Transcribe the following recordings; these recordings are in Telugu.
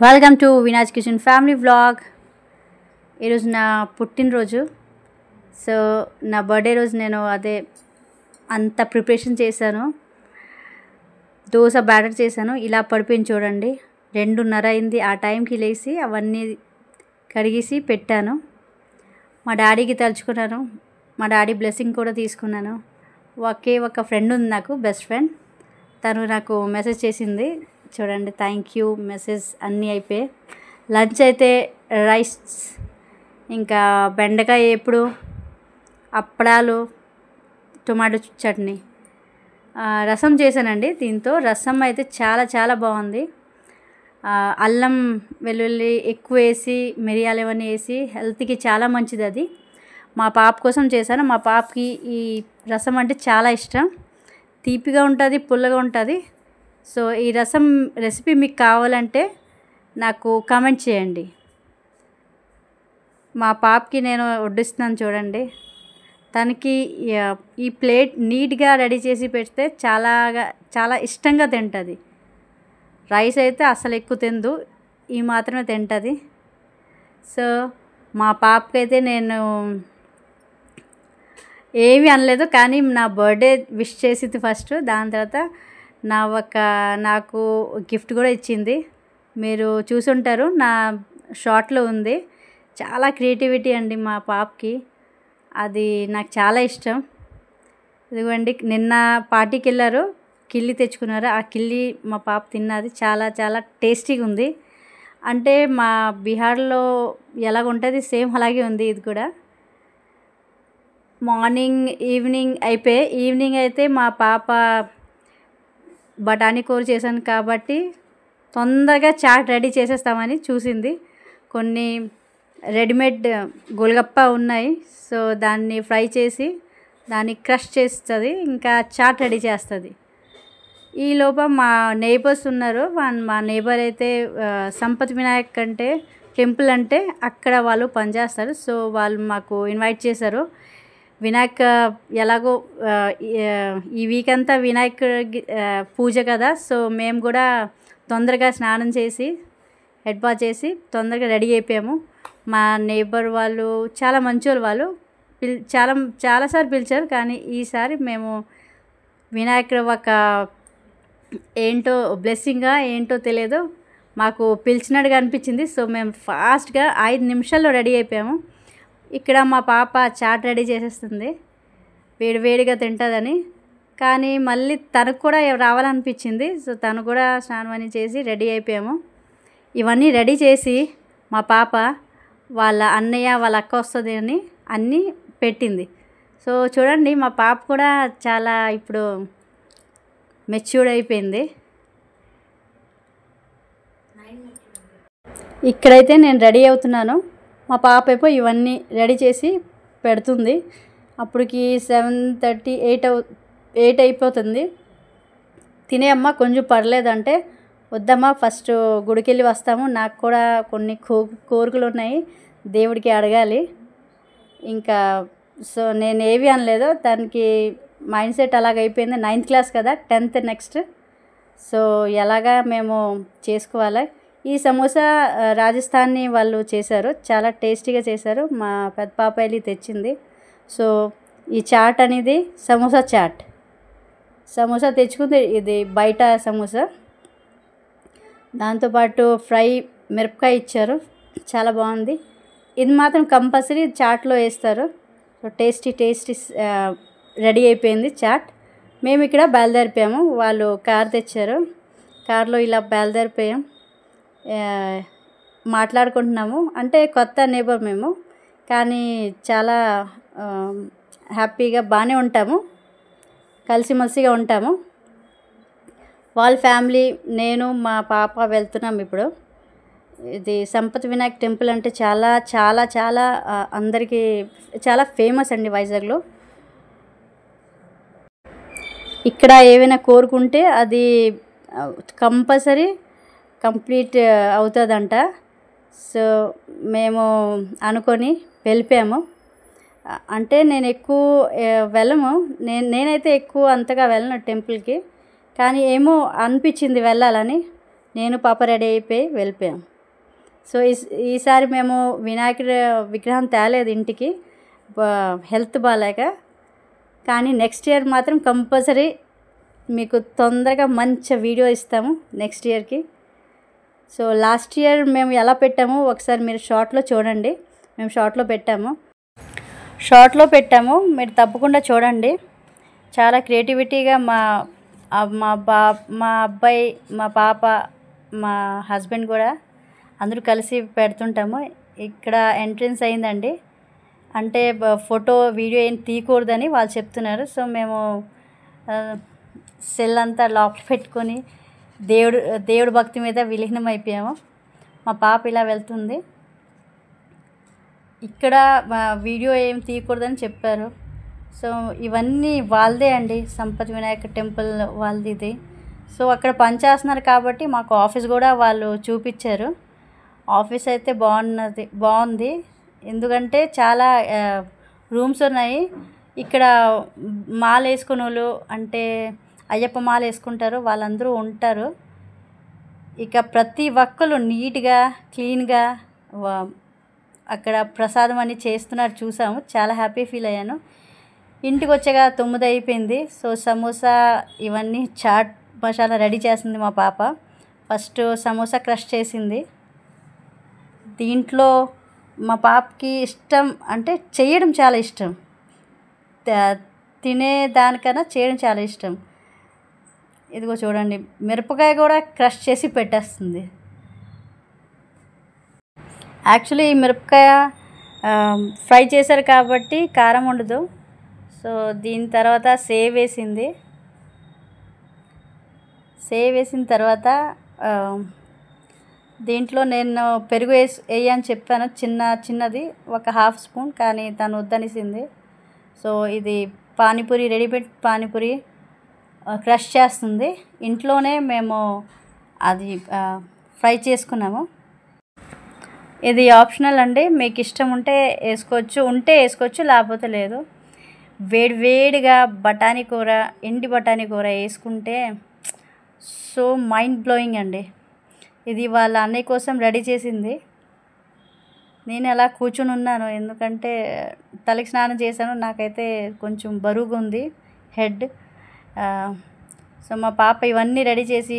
Welcome to Vinaj kitchen family vlog. ఈరోజు నా పుట్టినరోజు. సో నా బర్త్డే రోజు నేను అంత ప్రిపరేషన్ చేశాను. దోశ బ్యాటర్ చేశాను. ఇలా పడిపోయింది చూడండి. 2:30 అయింది. ఆ టైంకి లేచి అవన్నీ కడిగేసి పెట్టాను. మా డాడీకి తలుచుకున్నాను. మా డాడీ బ్లెస్సింగ్ కూడా తీసుకున్నాను. ఒక ఫ్రెండ్ ఉంది నాకు, బెస్ట్ ఫ్రెండ్. తను నాకు మెసేజ్ చేసింది. చూడండి, థ్యాంక్ యూ మెసేజ్ అన్నీ అయిపోయాయి. లంచ్ అయితే రైస్, ఇంకా బెండకాయ ఎప్పుడు, అప్పడాలు, టొమాటో చట్నీ, రసం చేశానండి. దీంతో రసం అయితే చాలా చాలా బాగుంది. అల్లం వెల్లుల్లి ఎక్కువ వేసి, మిరియాలు ఇవన్నీ వేసి హెల్త్కి చాలా మంచిది. అది మా పాప కోసం చేశాను. మా పాపకి ఈ రసం అంటే చాలా ఇష్టం. తీపిగా ఉంటుంది, పుల్లగా ఉంటుంది. సో ఈ రసం రెసిపీ మీకు కావాలంటే నాకు కామెంట్ చేయండి. మా పాపకి నేను వడ్డిస్తున్నాను చూడండి. తనకి ఈ ప్లేట్ నీట్గా రెడీ చేసి పెడితే చాలా ఇష్టంగా తింటుంది. రైస్ అయితే అసలు ఎక్కువ తిందు, ఈ మాత్రమే తింటుంది. సో మా పాపకి అయితే నేను ఏమీ అనలేదు, కానీ నా బర్త్డే విష్ చేసింది ఫస్ట్. దాని తర్వాత నాకు గిఫ్ట్ కూడా ఇచ్చింది. మీరు చూసుంటారు, నా షార్ట్లో ఉంది. చాలా క్రియేటివిటీ అండి మా పాపకి. అది నాకు చాలా ఇష్టం. ఇదిగోండి, నిన్న పార్టీకి వెళ్ళారు, కిల్లి తెచ్చుకున్నారు. ఆ కిల్లి మా పాప తిన్నది. చాలా చాలా టేస్టీగా ఉంది. అంటే మా బీహార్లో ఎలాగ ఉంటుంది సేమ్ అలాగే ఉంది. ఇది కూడా మార్నింగ్ ఈవినింగ్ అయిపోయి, ఈవినింగ్ అయితే మా పాప బఠానీ కూర చేశాను కాబట్టి తొందరగా చాట్ రెడీ చేసేస్తామని చూసింది. కొన్ని రెడీమేడ్ గోల్గప్ప ఉన్నాయి. సో దాన్ని ఫ్రై చేసి దాన్ని క్రష్ చేస్తుంది, ఇంకా చాట్ రెడీ చేస్తుంది. ఈ లోపల మా నేబర్స్ ఉన్నారు. మా నేబర్ అయితే సంపత్ వినాయక్ టెంపుల్ అంటే అక్కడ వాళ్ళు పనిచేస్తారు. సో వాళ్ళు మాకు ఇన్వైట్ చేశారు. వినాయక్ ఎలాగో ఈ వీక్ అంతా వినాయక్ పూజ కదా. సో మేము కూడా తొందరగా స్నానం చేసి హెడ్ బాత్ చేసి తొందరగా రెడీ అయిపోయాము. మా నేబర్ వాళ్ళు చాలా మంచోళ్ళు. వాళ్ళు చాలాసార్లు పిలిచారు, కానీ ఈసారి మేము వినాయకుడు ఏంటో బ్లెస్సింగా ఏంటో తెలియదు, మాకు పిలిచినట్టుగా అనిపించింది. సో మేము ఫాస్ట్గా 5 నిమిషాల్లో రెడీ అయిపోయాము. ఇక్కడ మా పాప చాట్ రెడీ చేసేస్తుంది, వేడివేడిగా తింటుందని. కానీ మళ్ళీ తనకు కూడా రావాలనిపించింది. సో తను కూడా స్నానం అని చేసి రెడీ అయిపోయాము. ఇవన్నీ రెడీ చేసి మా పాప వాళ్ళ అన్నయ్య వాళ్ళ అక్క వస్తుంది అని అన్నీ పెట్టింది. సో చూడండి, మా పాప కూడా చాలా ఇప్పుడు మెచ్యూర్డ్ అయిపోయింది. ఇక్కడైతే నేను రెడీ అవుతున్నాను. మా పాప ఏమో ఇవన్నీ రెడీ చేసి పెడుతుంది. అప్పటికి 7:30 8 అయిపోతుంది. తినేయమ్మా, కొంచెం పర్లేదంటే వద్దమ్మా, ఫస్ట్ గుడికి వెళ్ళి వస్తాము, నాకు కూడా కొన్ని కోరికలు ఉన్నాయి, దేవుడికి అడగాలి. ఇంకా సో నేను ఏవి అనలేదు. దానికి మైండ్ సెట్ అలాగైపోయింది. 9th క్లాస్ కదా, 10th నెక్స్ట్. సో ఎలాగా మేము చేసుకోవాలి. ఈ సమోసా రాజస్థానీ వాళ్ళు చేశారు, చాలా టేస్టీగా చేశారు. మా పెద్ద పాప వెళ్ళి తెచ్చింది. సో ఈ చాట్ అనేది సమోసా తెచ్చుకుంది. ఇది బయట సమోసా. దాంతోపాటు ఫ్రై మిరపకాయ ఇచ్చారు, చాలా బాగుంది. ఇది మాత్రం కంపల్సరీ చాట్లో వేస్తారు. సో టేస్టీ రెడీ అయిపోయింది చాట్. మేము ఇక్కడ బయలుదేరిపోయాము. వాళ్ళు కార్ తెచ్చారు, కార్లో ఇలా బయలుదేరిపోయాం. మాట్లాడుకుంటున్నాము. అంటే కొత్త నేబర్ మేము, కానీ చాలా హ్యాపీగా బాగానే ఉంటాము, కలిసిమెలిసిగా ఉంటాము. వాళ్ళ ఫ్యామిలీ, నేను మా పాప వెళ్తున్నాం ఇప్పుడు. ఇది సంపత్ వినాయక్ టెంపుల్ అంటే చాలా చాలా చాలా అందరికీ చాలా ఫేమస్ అండి వైజాగ్లో. ఇక్కడ ఏమైనా కోరుకుంటే అది కంపల్సరీ కంప్లీట్ అవుతుందంట. సో మేము అనుకొని వెళ్ళిపోయాము. అంటే నేను ఎక్కువ వెళ్ళము, నేనైతే ఎక్కువ అంతగా వెళ్ళను టెంపుల్కి, కానీ ఏమో అనిపించింది వెళ్ళాలని. నేను పాప రెడీ అయిపోయి వెళ్ళిపోయాం. సో ఈసారి మేము వినాయకుడి విగ్రహం తేలేదు ఇంటికి, హెల్త్ బాగాలేక. కానీ నెక్స్ట్ ఇయర్ మాత్రం కంపల్సరీ మీకు తొందరగా మంచి వీడియో ఇస్తాము నెక్స్ట్ ఇయర్కి. సో లాస్ట్ ఇయర్ మేము ఎలా పెట్టామో ఒకసారి మీరు షార్ట్లో చూడండి. మేము షార్ట్లో పెట్టాము, మీరు తప్పకుండా చూడండి. చాలా క్రియేటివిటీగా మా అబ్బాయి, మా పాప, మా హస్బెండ్ కూడా అందరూ కలిసి పెడుతుంటాము. ఇక్కడ ఎంట్రన్స్ అయిందండి, అంటే ఫోటో వీడియో ఏం తీయకూడదని వాళ్ళు చెప్తున్నారు. సో మేము సెల్ అంతా లోపల పెట్టుకొని దేవుడు భక్తి మీద విలీనం అయిపోయాము. మా పాప ఇలా వెళ్తుంది. ఇక్కడ వీడియో ఏం తీయకూడదని చెప్పారు. సో ఇవన్నీ వాళ్ళదే అండి, సంపత్ వినాయక టెంపుల్ వాళ్ళది ఇది. సో అక్కడ పనిచేస్తున్నారు కాబట్టి మాకు ఆఫీస్ కూడా వాళ్ళు చూపించారు. ఆఫీస్ అయితే బాగుంది, ఎందుకంటే చాలా రూమ్స్ ఉన్నాయి. ఇక్కడ మాల వేసుకునే వాళ్ళు, అంటే అయ్యప్ప మాల వేసుకుంటారు, వాళ్ళందరూ ఉంటారు. ఇక ప్రతి ఒక్కరు నీట్గా క్లీన్గా అక్కడ ప్రసాదం అని చేస్తున్నారు, చూసాము. చాలా హ్యాపీ ఫీల్ అయ్యాను. ఇంటికి వచ్చాక 9 అయిపోయింది. సో సమోసా ఇవన్నీ చాట్ మసాలా రెడీ చేసింది మా పాప. ఫస్ట్ సమోసా క్రష్ చేసింది. దీంట్లో మా పాపకి ఇష్టం అంటే చేయడం చాలా ఇష్టం, తినేదానికన్నా చేయడం చాలా ఇష్టం. ఇదిగో చూడండి, మిరపకాయ కూడా క్రష్ చేసి పెట్టేస్తుంది. యాక్చువల్లీ ఈ మిరపకాయ ఫ్రై చేశారు కాబట్టి కారం ఉండదు. సో దీని తర్వాత సేవ్ వేసిన తర్వాత దీంట్లో నేను పెరుగు వేయని చెప్పాను, చిన్నది ఒక 1/2 స్పూన్, కానీ తను వద్దనిసింది. సో ఇది పానీపూరి, రెడీమేడ్ పానీపూరి క్రష్ చేస్తుంది. ఇంట్లోనే మేము అది ఫ్రై చేసుకున్నాము. ఇది ఆప్షనల్ అండి, మీకు ఇష్టం ఉంటే వేసుకోవచ్చు, లేకపోతే లేదు. వేడిగా బఠానీ కూర, ఎండి బఠానీ కూర వేసుకుంటే సో మైండ్ బ్లోయింగ్ అండి. ఇది వాళ్ళ అన్నయ్య కోసం రెడీ చేసింది. నేను అలా కూర్చుని ఉన్నాను, ఎందుకంటే తలకి స్నానం చేశాను, నాకైతే కొంచెం బరువుగా ఉంది హెడ్. సో మా పాప ఇవన్నీ రెడీ చేసి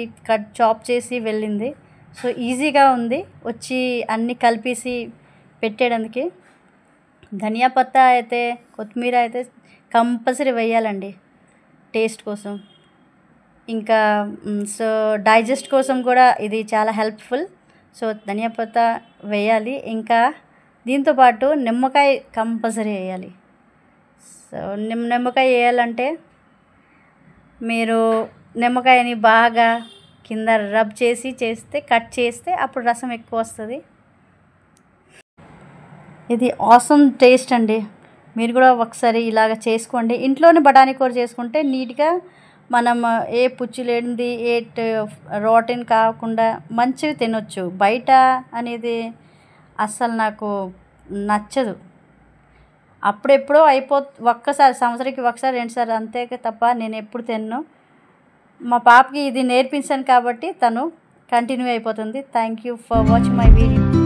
చాప్ చేసి వెళ్ళింది. సో ఈజీగా ఉంది వచ్చి అన్నీ కలిపేసి పెట్టేయడానికి. ధనియా పత్తా అయితే, కొత్తిమీర అయితే కంపల్సరీ వేయాలండి టేస్ట్ కోసం. ఇంకా సో డైజెస్ట్ కోసం కూడా ఇది చాలా హెల్ప్ఫుల్. సో ధనియా పత్తా వేయాలి. ఇంకా దీంతోపాటు నిమ్మకాయ కంపల్సరీ వేయాలి. సో నిమ్మకాయ వేయాలంటే మీరు నిమ్మకాయని బాగా కింద రబ్ చేస్తే కట్ చేస్తే అప్పుడు రసం ఎక్కువ వస్తుంది. ఇది ఆసమ్ టేస్ట్ అండి. మీరు కూడా ఒకసారి ఇలాగ చేసుకోండి. ఇంట్లోనే బఠానీ కూర చేసుకుంటే నీట్గా మనం ఏ పుచ్చు లేనిది, ఏ రోటీన్ కాకుండా మంచిగా తినొచ్చు. బయట అనేది అస్సలు నాకు నచ్చదు. అప్పుడెప్పుడో ఒక్కసారి, సంవత్సరానికి ఒకసారి 2 సార్లు అంతే తప్ప నేను ఎప్పుడు తిన్ను. మా పాపకి ఇది నేర్పించాను కాబట్టి తను కంటిన్యూ అయిపోతుంది. Thank you for watching my video.